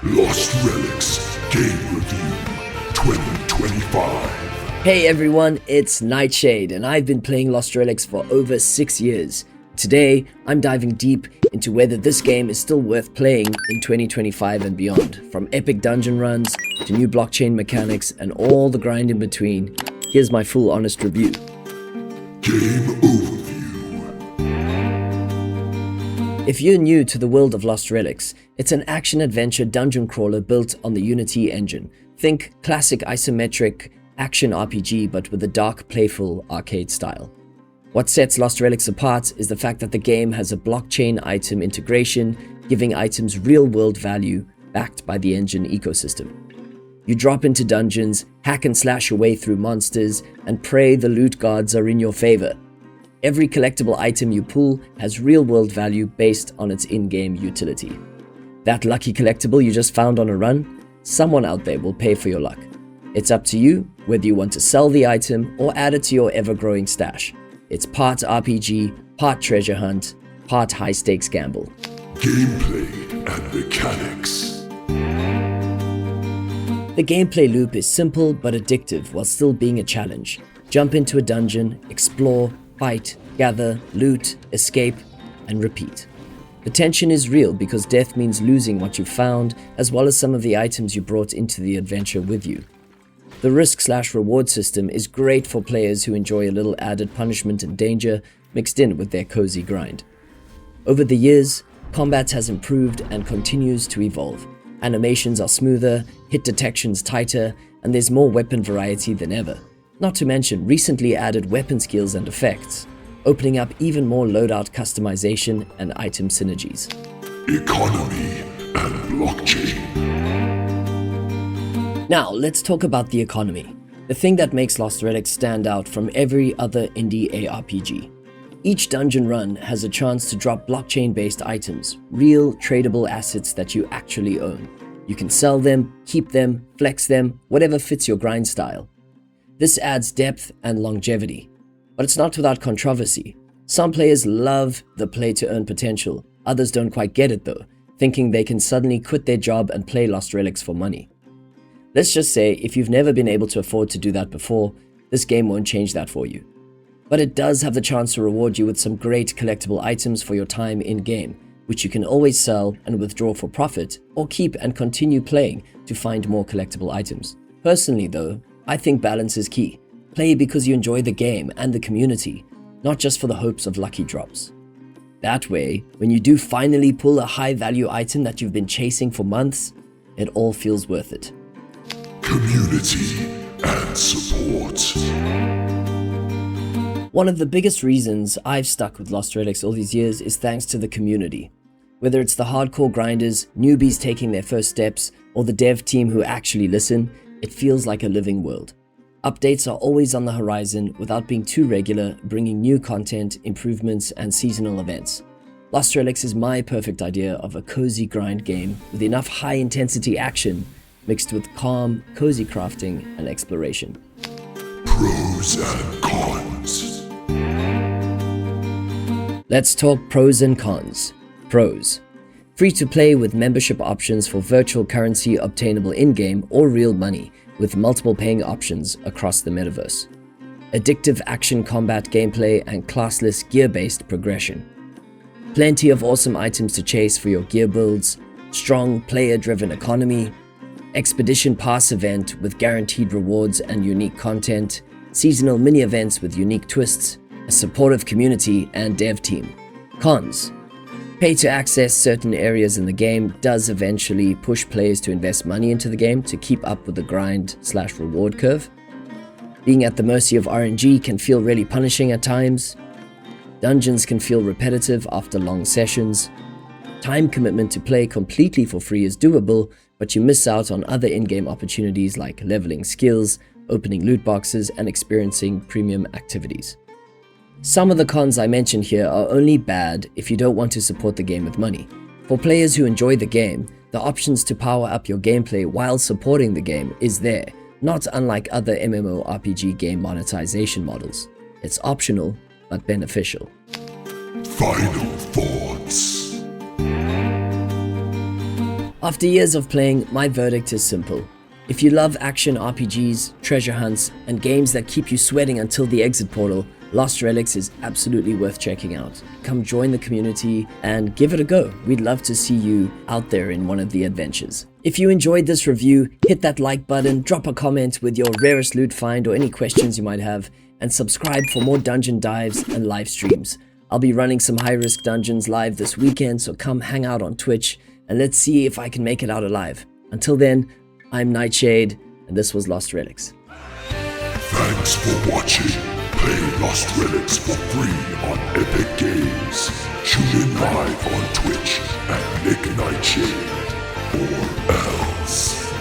Lost Relics Game Review 2025. Hey everyone, it's Knightshade and I've been playing Lost Relics for over 6 years. Today, I'm diving deep into whether this game is still worth playing in 2025 and beyond. From epic dungeon runs to new blockchain mechanics and all the grind in between, here's my full honest review. Game Overview. If you're new to the world of Lost Relics, it's an action-adventure dungeon crawler built on the Unity engine. Think classic isometric action RPG but with a dark, playful arcade style. What sets Lost Relics apart is the fact that the game has a blockchain item integration, giving items real-world value backed by the engine ecosystem. You drop into dungeons, hack and slash your way through monsters, and pray the loot gods are in your favor. Every collectible item you pull has real-world value based on its in-game utility. That lucky collectible you just found on a run, someone out there will pay for your luck. It's up to you whether you want to sell the item or add it to your ever-growing stash. It's part RPG, part treasure hunt, part high-stakes gamble. Gameplay and mechanics. The gameplay loop is simple but addictive while still being a challenge. Jump into a dungeon, explore, fight, gather, loot, escape, and repeat. The tension is real because death means losing what you found, as well as some of the items you brought into the adventure with you. The risk/reward system is great for players who enjoy a little added punishment and danger mixed in with their cozy grind. Over the years, combat has improved and continues to evolve. Animations are smoother, hit detections tighter, and there's more weapon variety than ever. Not to mention recently added weapon skills and effects, opening up even more loadout customization and item synergies. Economy and blockchain. Now, let's talk about the economy, the thing that makes Lost Relics stand out from every other indie ARPG. Each dungeon run has a chance to drop blockchain-based items, real tradable assets that you actually own. You can sell them, keep them, flex them, whatever fits your grind style. This adds depth and longevity, but it's not without controversy. Some players love the play-to-earn potential, others don't quite get it though, thinking they can suddenly quit their job and play Lost Relics for money. Let's just say if you've never been able to afford to do that before, this game won't change that for you. But it does have the chance to reward you with some great collectible items for your time in-game, which you can always sell and withdraw for profit, or keep and continue playing to find more collectible items. Personally though, I think balance is key. Play because you enjoy the game and the community, not just for the hopes of lucky drops. That way, when you do finally pull a high-value item that you've been chasing for months, it all feels worth it. Community and support. One of the biggest reasons I've stuck with Lost Relics all these years is thanks to the community. Whether it's the hardcore grinders, newbies taking their first steps, or the dev team who actually listen, it feels like a living world. Updates are always on the horizon without being too regular, bringing new content, improvements, and seasonal events. Lost Relics is my perfect idea of a cozy grind game with enough high-intensity action mixed with calm, cozy crafting and exploration. Pros and cons. Let's talk pros and cons. Pros. Free to play with membership options for virtual currency obtainable in-game or real money, with multiple paying options across the metaverse. Addictive action combat gameplay and classless gear-based progression. Plenty of awesome items to chase for your gear builds, strong player-driven economy, expedition pass event with guaranteed rewards and unique content, seasonal mini-events with unique twists, a supportive community and dev team. Cons. Pay to access certain areas in the game does eventually push players to invest money into the game to keep up with the grind/reward curve. Being at the mercy of RNG can feel really punishing at times. Dungeons can feel repetitive after long sessions. Time commitment to play completely for free is doable, but you miss out on other in-game opportunities like leveling skills, opening loot boxes, and experiencing premium activities. Some of the cons I mentioned here are only bad if you don't want to support the game with money. For players who enjoy the game, the options to power up your gameplay while supporting the game is there, not unlike other MMORPG game monetization models. It's optional, but beneficial. Final thoughts. After years of playing, my verdict is simple. If you love action RPGs, treasure hunts, and games that keep you sweating until the exit portal, Lost Relics is absolutely worth checking out. Come join the community and give it a go. We'd love to see you out there in one of the adventures. If you enjoyed this review, hit that like button, drop a comment with your rarest loot find or any questions you might have, and subscribe for more dungeon dives and live streams. I'll be running some high-risk dungeons live this weekend, so come hang out on Twitch and let's see if I can make it out alive. Until then, I'm Knightshade, and this was Lost Relics. Thanks for watching. Play Lost Relics for free on Epic Games. Tune in live on Twitch at Nick Knightshade. Or else.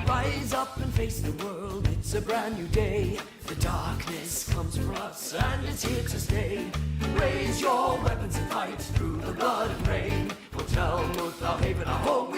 Rise up and face the world, it's a brand new day. The darkness comes for us and it's here to stay. Raise your weapons and fight through the blood and rain. For Talmud, our haven, our home.